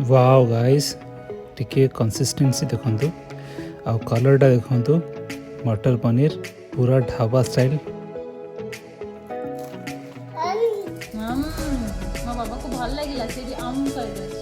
Wow guys टिके consistency देखंतु आ कलरटा देखंतु मटर पनीर पूरा ढाबा स्टाइल। ମୋ ବାବାକୁ ଭଲ ଲାଗିଲା ସେଇଠି କହିଦେଉଛି।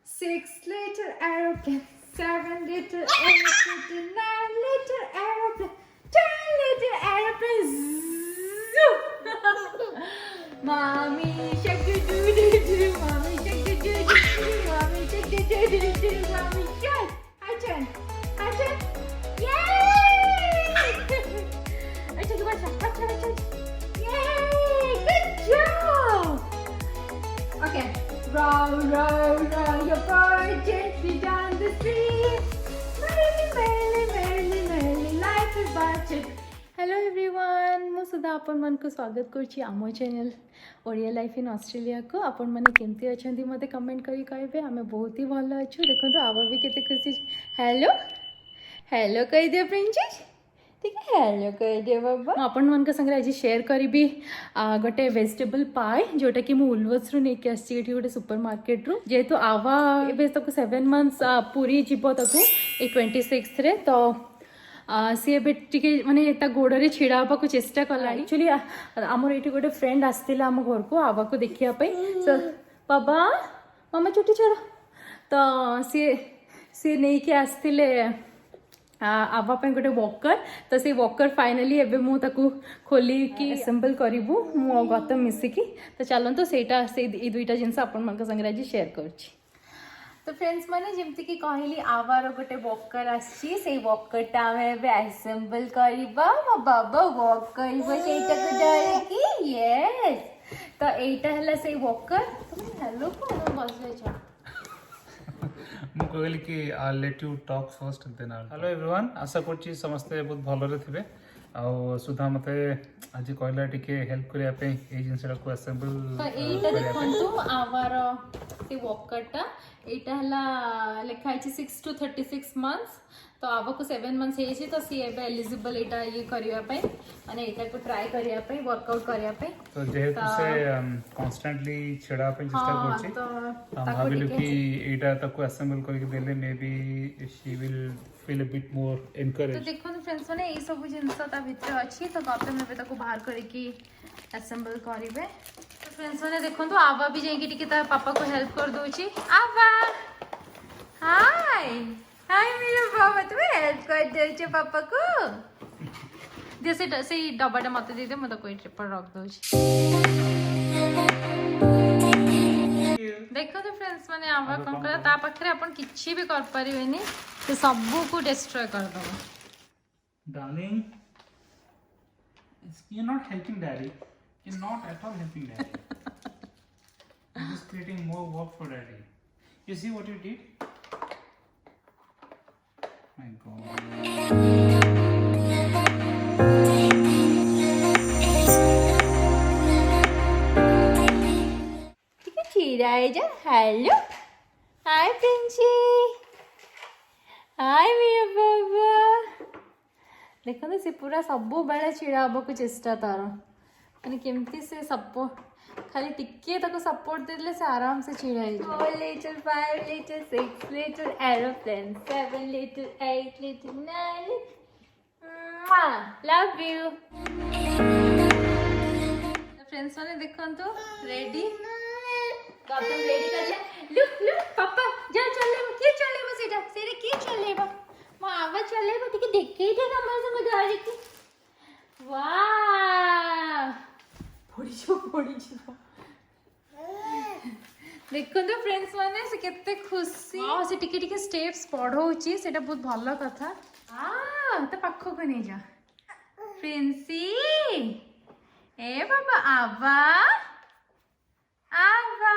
Six liter aeroplane, 7 liter aeroplane, 9 liter aeroplane, 10 liter aeroplane. Mommy shake do do do do, mommy shake do do do, mommy shake do do do do, mommy shake. I turn, yay! I take one shot, yay! Good job. Okay. Row, row, row your boat gently down the stream. Merrily, merrily, merrily, merrily, life is but a... hello everyone मु सुधा आपण मन को स्वागत करछि आमो channel Odia life in Australia को। आपण माने केमती अछंती मते कमेंट करी कहबे। हमें बहुत ही भलो अछु। देखंतु आवा भी केते खुशी। हेलो हेलो कहि दे प्रिंसेस, ठीक है हेलो कहि दे बाबा। आपण मन के संगे आज शेयर करबी गोटे वेजिटेबल पाए जोटा कि मु उल्वस रु नेके आसी एठी गोटे सुपर मार्केट रु। जेतु आवा एबे तक 7 मंथ्स पूरी जीवो तकु ए 26 रे तो सी एबे टिके माने ता गोडरे छिड़ा हबा को चेष्टा कला। एक्चुअली हमर एठी गोटे फ्रेंड आस्तिला हम घर को आवा को देखिया पई। सो बाबा मामा छुट्टी छड़ तो सी नहीं के आस्तिले आवा पे गोटे वॉकर तो से वॉकर फाइनली एबे मु ताकू खोली कि असेंबल करिवु मु गौतम मिसिकी। तो चलंतु सेटा से ई दुईटा जिंस आपण मन संगे आज शेयर करछि। तो फ्रेंड्स माने जेमति कि कहली आवार गोटे वॉकर आछि से वॉकरटा हमें एबे असेंबल करिबा। मो बाबा वॉक करिबो सेटा को डरे कि यस। तो एटा हला से वॉकर। हेलो को बस जा मु कहली कि I let you talk first then I. Hello everyone आशा करछि समस्ते बहुत भलो रे थिबे। आ सुधा मते आज कहला टिके हेल्प करिया पे ए जिंसटा को असेंबल। तो एटा देखंतु आवार से वॉकरटा एटा हला लिखा है 6 to 36 मंथ्स। तो आवा को 7 मंथ्स हे तो सी एबे एलिजिबल एटा ये करिया पे माने एटा को ट्राई करिया पे वर्कआउट करिया पे। तो जेहेतु से कांस्टेंटली छेड़ा पे चेष्टा करछि तो भाबिलु कि एटा तको असेंबल करके देले may be she will feel a bit more encourage. तो देखो तो फ्रेंड्स माने ए सब जिंस ता भीतर अछि तो गौतम ने ताको बाहर करे कि असेंबल करिवे। तो फ्रेंड्स माने देखो तो आवा भी जाई कि टिके ता पापा को हेल्प कर दोछि। आवा हाय हाय मेरे बाबा तुम हेल्प कर दोछि पापा को। जैसे से डब्बाटा मते दे दे म ताको एट पर रख दोछि। देखो तो फ्रेंड्स माने आवा कोन करा ता पाखरे अपन किछि भी कर परिवेनी से सब को डिस्ट्रॉय कर दो। Darling, you're not helping daddy. You're not at all helping daddy. You're just creating more work for daddy. You see what you did? My God. Chiraja, hello. Hi, Princey. Hi, मेरा बाबा। देखो तो से पूरा सब बेले छिड़ा हबा को चेष्टा तार माने केमती से सपोर्ट खाली टिके तक सपोर्ट देले से आराम से छिड़ा है। 4 liter 5 liter 6 liter aeroplane 7 liter 8 liter 9 liter love you। Friends माने देखो तो रेडी गौतम रेडी कर ले। लुक लुक पापा जा चले के चले बस एटा सेरे के चले बा मां आवा चले बा टिके देखे थे ना हमर संग गाड़ी की। वाह पड़ी जो देखो तो फ्रेंड्स माने से केते खुशी आ से टिके टिके स्टेप्स पढौची सेटा बहुत भलो कथा। तो पाखो को नहीं जा प्रिंसी ए बाबा आवा आवा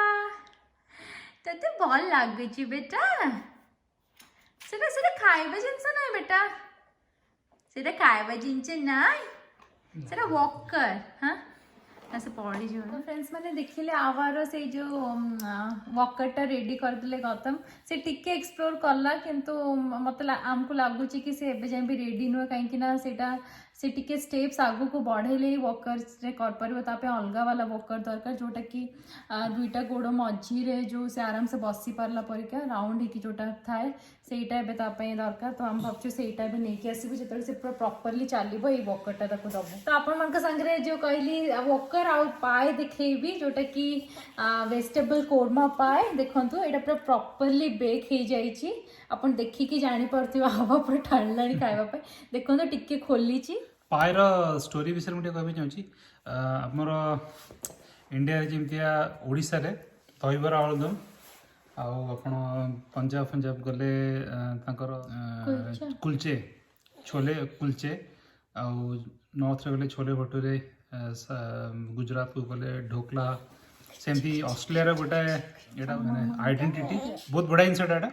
तते भल लागुची बेटा सेटा सेटा खाइबा जिंस ना बेटा सेटा खाइबा जिंस ना सेटा वॉकर हाँ ऐसे पड़ी जो तो फ्रेंड्स मैंने देखिले आवार से जो वॉकर टा रेडी कर दिले गौतम से टिके एक्सप्लोर करला किंतु मतलब आमको लागुची कि से एबे जाय भी रेडी नुह कहीं ना सेटा से टिके स्टेप्स आगु को बढ़ेले ही वॉकर रे कर परबो तापे अलगा वाला वॉकर दरकार जोटा कि दुईटा गोड़ मझी रे जो से आराम से बसी पारला परिका राउंड ही जोटा थाए सेटा एबे तापे दरकार तो हम भाबछु सेटा भी नेकी आसीबो जेतले से पूरा प्रॉपर्ली चलिबो ए वॉकर टा ताको दबो तो आपण मन का संगे जो कहली वॉकर आ पाए देखैबी जोटा कि वेजिटेबल कोरमा पाए देखंतु एटा पूरा प्रॉपर्ली बेक हे जाईची आपण देखि कि जानि परथिबा हवा पूरा ठाणलाणी खाइबा पे देखंतु टिके खोलीची पाएर स्टोरी विषय मुझे कहबी चाहूँगी आमर इंडिया जमतिया ओडिशा रे दहीबरा आलुदम आपण पंजाब पंजाब गले कुलचे छोले कुलचे आउ नॉर्थ रे गले छोले भटूरे गुजरात को गले ढोकला सेमती ऑस्ट्रेलिया रे गोटे एटा माने आइडेंटिटी बहुत बड़ा इनसेट एटा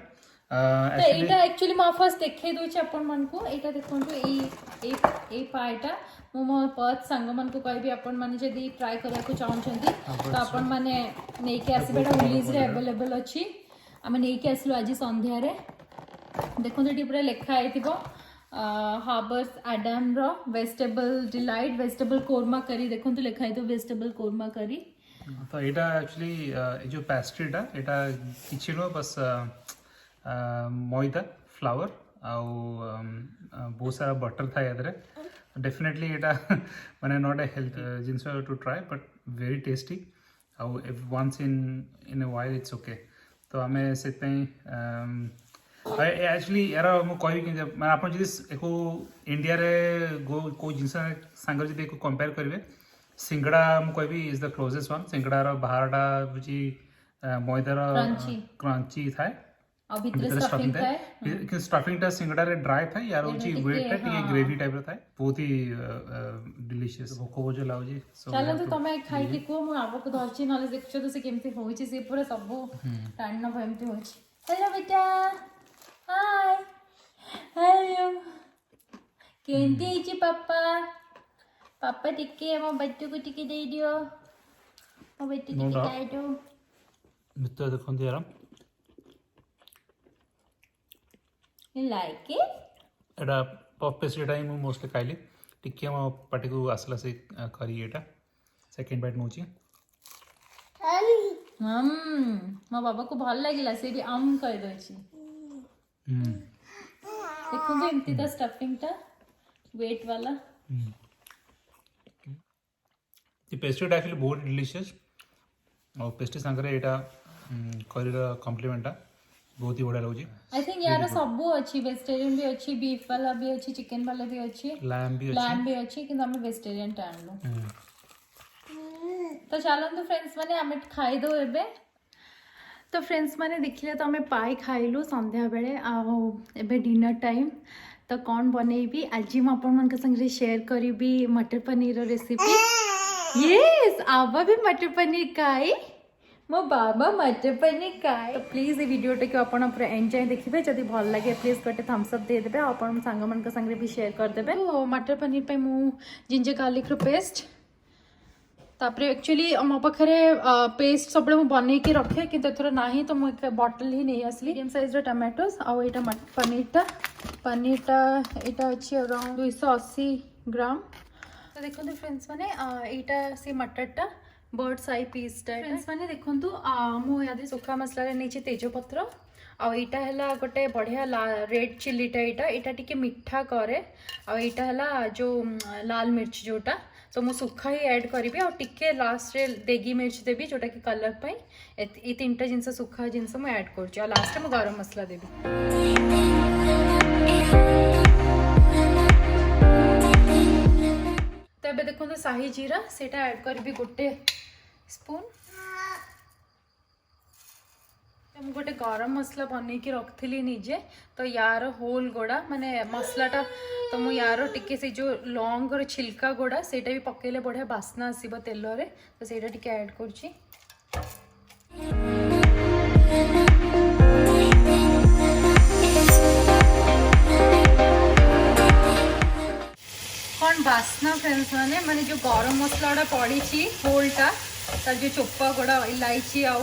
तो एटा एक्चुअली मा फर्स्ट देखे दोचे अपन मन को एटा देखंतु ए पाइटा मो मो पथ संग मन को कहबी अपन माने जदी ट्राई करा को चाहन छंती तो अपन माने नै के आसीबेटा रिलीज रे अवेलेबल अछि आमे नै के आसलो आज संध्या रे देखंतु एटी पूरा लेखा आइतिबो हार्बर्स एडम रो वेजिटेबल डिलाइट वेजिटेबल कोरमा करी देखंतु लेखा आइतो वेजिटेबल कोरमा करी तो एटा एक्चुअली जो पेस्ट्रीटा एटा किछि नो बस मैदा फ्लावर आउ बहुत सारा बटर था याद डेफिनेटली एटा माने not a health genes to try but very tasty आउ once in a while it's okay तो आमे से एक्चुअली यार मु कहबी कि माने आपण जदि एको इंडिया रे को जिनस संग जदि एको कंपेयर करिवे सिंगड़ा मु कहबी इज द क्लोजेस्ट वन सिंगड़ा रो बाहरटा बुझी मैदा रो क्रंची थाए और भीतर स्टफिंग था कि स्टफिंग टा सिंगड़ा रे ड्राई था यार होची वेट टा टिके ग्रेवी टाइप रो था बहुत ही डिलीशियस भोको बोझ लाउजी चलो तो तमे खाई के को मु आबो को धरची नले देखछो तो से केमती होईची से पूरा सब टाण न भएमती होईची हेलो बेटा हाय हेलो केंती इची पापा पापा टिके हम बच्चो को टिके दे दियो ओ बेटी टिके खाई दो मित्र देखंती यार You like it? Etah puff pastry time मु मोस्टली खाइली टिके म पाटी को आसला से करी एटा सेकंड बाइट नउची मो बाबा को भल लागिला से भी आम कर दोची देखो तो एमती ता स्टफिंग ता वेट वाला ये पेस्ट्री एक्चुअली बहुत डिलीशियस और पेस्ट्री संगरे एटा करी रा कॉम्प्लीमेंट बहुत ही बढ़िया लगुची आई थिंक यार सब अच्छी वेजिटेरियन भी अच्छी बीफ वाला भी अच्छी चिकन वाला भी अच्छी लैम भी अच्छी कि हम वेजिटेरियन टाणलो तो चलो तो फ्रेंड्स माने हमें खाई दो एबे तो फ्रेंड्स माने देखिले तो हमें पाई खाइलु संध्या बेले एबे डिनर टाइम तो कौन बनेबी आज हम अपन मन के संग शेयर करीबी मटर पनीर रेसिपी यस आवा भी मटर पनीर खाई मो बाबा मटर पनीर खाए तो प्लीज ये वीडियो टे आप एंजॉय देखिए जब भल लगे प्लीज गोटे थम्स अप दे देबे आप सांग मन संगे भी शेयर कर देबे तो मटर पनीर पे मु जिंजर गार्लिक रो पेस्ट तापर एक्चुअली मो पाखे पेस्ट सब बन के रखे कि ना तो मुझे बटल ही नहीं आसली मीडियम साइज रो टमाटोस आउ एटा पनीरटा एटा अच्छी अराउंड 280 ग्राम तो देखो फ्रेंड्स माने एटा से मटरटा बर्ड साई पीस फ्रेंड्स माने देखंतु मु यादे सुखा मसला रे नीचे तेजपत्र आ एटा हला गोटे बढ़िया रेड चिल्लीटा एटा टिके मिठा करे आ एटा हला जो लाल मिर्च जोटा तो मु सुखा ही ऐड करिबे और टिके लास्ट रे देगी मिर्च देबी जोटा कि कलर पई ए तीनटा जिंस सुखा जिंस मु ऐड करछु आ लास्ट में गरम मसला देबी तबे देखो तो शाही जीरा सेटा ऐड करी गोटे स्पून मुझे गोटे गरम मसला बन के रखी निजे तो यार होल गोड़ा माने मसलाटा तो मु यार टिके से जो लौंग और छिलका गोड़ा सेटा भी पकेले बढ़िया बास्ना आसीबो तेल रे तो सेटा टिके ऐड करछि कौन बास्ना फ्रेंड्स माने माने जो गरम मसला गुड़ा पड़ी होलटा तार जो चोपा गुड़ा इलायची आउ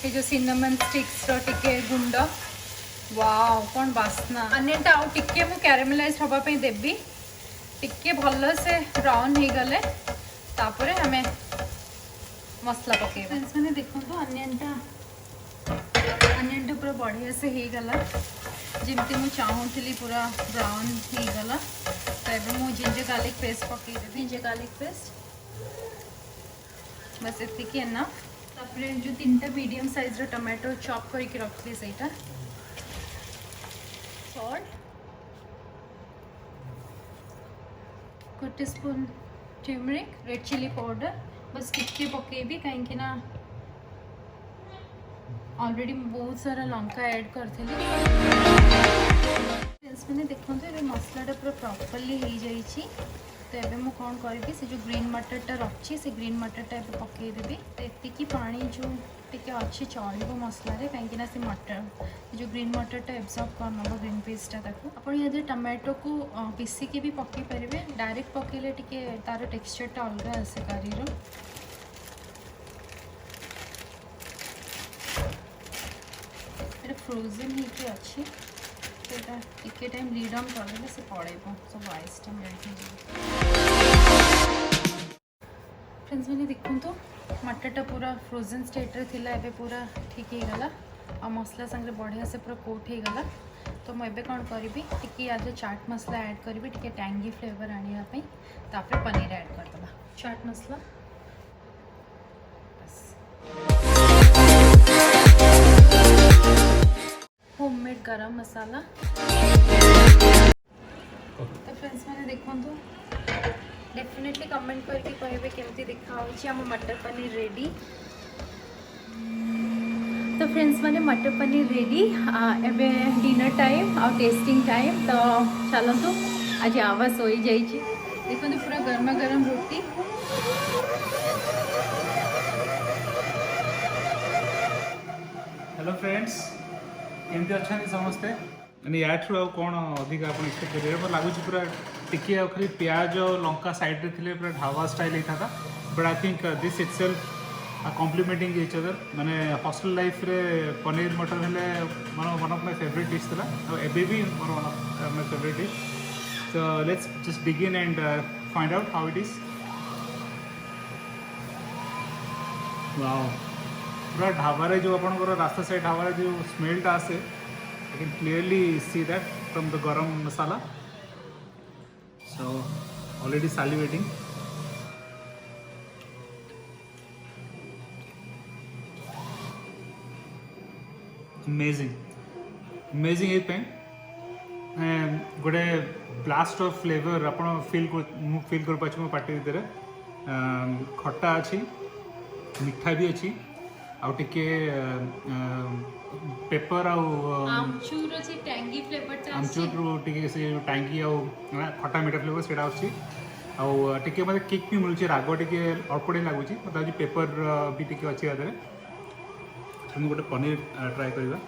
ये जो सिनेमन स्टिक्स टिके गुंड वाओ कौन बास्ना अनियन आउ टिके मु कैरामेलाइज हबा पे देबी टिके भल से ब्राउन हो गले तापरे हमें मसला पके फ्रेंड्स माने देखो तो अनियन पूरा बढ़िया से हो गला जमती मु चाहूली पूरा ब्राउन हो गला तो ये मु जिंजर गार्लिक पेस्ट पके देबी जिंजर गार्लिक पेस्ट बस इतनी एनफ तापरे जो 3टा medium size raw tomato chop करके रखली सेटा salt 1 teaspoon turmeric red chilli powder बस टिके पकेबी कहीं ना ऑलरेडी बहुत सारा लंका ऐड करथली फ्रेंड्स मैंने देखो तो ये मसलाटा पूरा प्रॉपर्ली हो जाइए तो ये मुझे कौन करी से जो ग्रीन मटरटा रखी से ग्रीन मटरटा ये पकईदेवी तो ये पानी जो टिके अच्छे चलो मसला कहीं से मटर जो ग्रीन मटरटा एब्जॉर्ब कर नब ग्रीन पेस्टा आप टमाटो को पीसिकी भी पकई पारे डायरेक्ट पकईले टिके तार टेक्सचरटा अलग आसे करीर फ्रोजन होके अच्छी तो यहाँ टिके टाइम रीड ऑन कर से पड़ेब सब आइसटा मेल्ट फ्रेंड्स मैंने देखूँ तो मटरटा पूरा फ्रोजन स्टेट रे थिला एबे पूरा ठीक हो गला और मसला संगे बढ़िया से पूरा कोट हो गला तो मुझे कौन करी टिके आज चाट मसला ऐड करी टिके टैंगी फ्लेवर आने तापर पनीर ऐड करदे चाट मसला होममेड गरम मसाला तो फ्रेंड्स मैंने देखो तो डेफिनेटली कमेंट करके कहे केमती देखा आम मटर पनीर रेडी तो फ्रेंड्स मैंने मटर पनीर रेडी एबे डिनर टाइम और टेस्टिंग टाइम तो चलतु आज आवाज हो जाइए देखो तो पूरा गर्मा गर्म रोटी हेलो फ्रेंड्स केमती अच्छा समस्ते मैंने याठू आ कौन अधिक आप एक्सपेक्ट करेंगे मतलब लगुच पूरा टिके आ खाली प्याज और लंका साइड थे पूरा ढाबा स्टाइल होता था but I think this itself complementing each other माने हॉस्टल लाइफ रे पनीर मटर हेले one of my favourite dish था और एबे भी more one of my favourite dish so let's just begin and find out how it is wow पूरा ढाबा जो आप रास्ता साइड ढाबा जो स्मेलटा आसे I can clearly see that from the गरम मसाला सो ऑलरेडी सैलिवेटिंग अमेजिंग ये गोटे ब्लास्ट ऑफ फ्लेवर आप फील कर पाचे मो पार्टी भितर खट्टा अच्छी मिठा भी अच्छी आउ टिके पेपर आमचूर अछि टैंगी फ्लेवर ता आमचूर टिके से टैंगी आउ खट्टा मीठा फ्लेवर सेटा अछि आउ टिके मते किक भी मिलुछि राग टिके अल्पडे लागुछि मते आज पेपर भी टिके अछि आदरे हम गोटे पनीर ट्राई करबा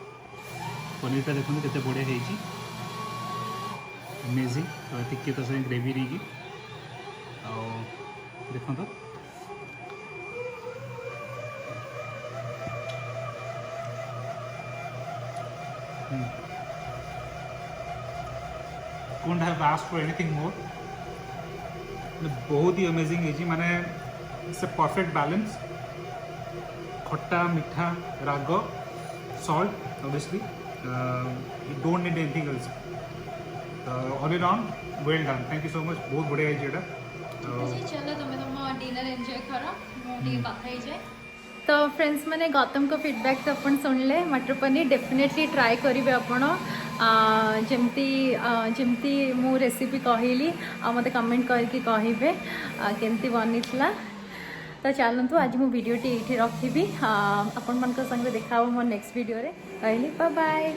पनीरटा देखो केते बढ़िया हेछि अमेजिंग तो टिके तो से ग्रेवी रही आउ देखो तो couldn't have asked for anything more बहुत ही अमेजिंग है माने इट्स अ परफेक्ट बैलेंस खट्टा मीठा राग salt obviously you don't need anything else all in on well done thank you so much बहुत बढ़िया है जेटा चलो तुम डिनर एंजॉय करो मोटी बात है जाए तो फ्रेंड्स मैंने गौतम को फीडबैक तो अपन सुनले मटर पनीर डेफिनेटली ट्राई करेंगे आपण जमती मु रेसिपी कहली मत कमेंट करके कहे केमती बनी तो चलतु आज मु वीडियो ये रखी आपण मान संगे देखा मोर नेक्स्ट वीडियो रे कहली बाय बाय।